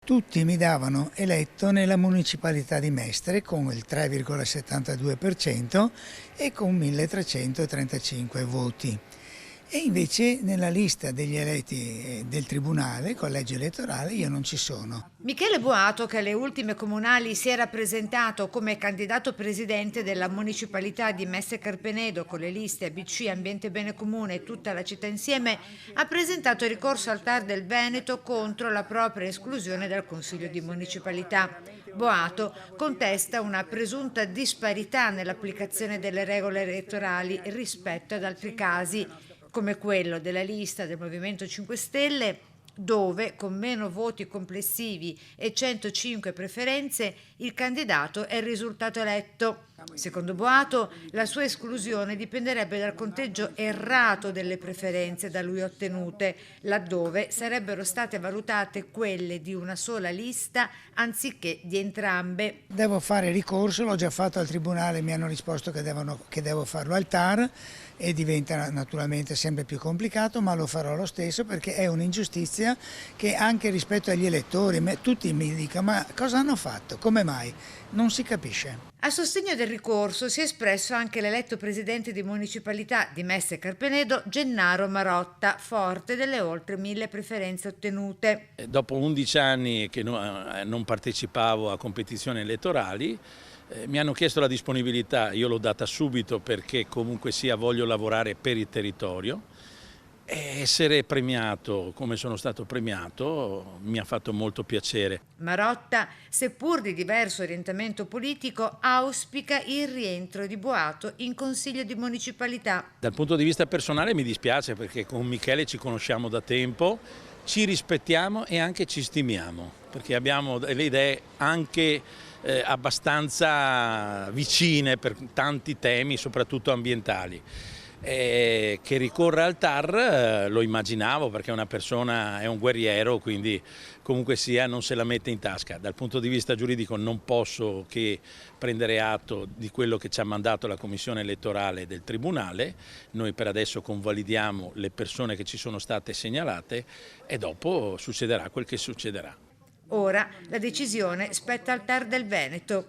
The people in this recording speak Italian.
Tutti mi davano eletto nella municipalità di Mestre con il 3,72% e con 1335 voti. E invece nella lista degli eletti del Tribunale, collegio elettorale, io non ci sono. Michele Boato, che alle ultime comunali si era presentato come candidato presidente della municipalità di Messe Carpenedo con le liste ABC, Ambiente Bene Comune e Tutta la città insieme, ha presentato ricorso al TAR del Veneto contro la propria esclusione dal Consiglio di municipalità. Boato contesta una presunta disparità nell'applicazione delle regole elettorali rispetto ad altri casi, come quello della lista del Movimento 5 Stelle, dove con meno voti complessivi e 105 preferenze il candidato è risultato eletto. Secondo Boato, la sua esclusione dipenderebbe dal conteggio errato delle preferenze da lui ottenute, laddove sarebbero state valutate quelle di una sola lista anziché di entrambe. Devo fare ricorso, l'ho già fatto al Tribunale, mi hanno risposto che devo farlo al TAR e diventa naturalmente sempre più complicato, ma lo farò lo stesso perché è un'ingiustizia che anche rispetto agli elettori tutti mi dicono ma cosa hanno fatto, come mai? Non si capisce. A sostegno del ricorso si è espresso anche l'eletto presidente di municipalità di Messe Carpenedo, Gennaro Marotta, forte delle oltre 1000 preferenze ottenute. Dopo 11 anni che non partecipavo a competizioni elettorali, mi hanno chiesto la disponibilità, io l'ho data subito perché comunque sia voglio lavorare per il territorio. E essere premiato come sono stato premiato mi ha fatto molto piacere. Marotta, seppur di diverso orientamento politico, auspica il rientro di Boato in Consiglio di municipalità. Dal punto di vista personale mi dispiace perché con Michele ci conosciamo da tempo, ci rispettiamo e anche ci stimiamo, perché abbiamo delle idee anche abbastanza vicine per tanti temi, soprattutto ambientali. Che ricorra al TAR lo immaginavo perché una persona è un guerriero, quindi comunque sia non se la mette in tasca. Dal punto di vista giuridico non posso che prendere atto di quello che ci ha mandato la Commissione elettorale del Tribunale. Noi per adesso convalidiamo le persone che ci sono state segnalate e dopo succederà quel che succederà. Ora la decisione spetta al TAR del Veneto.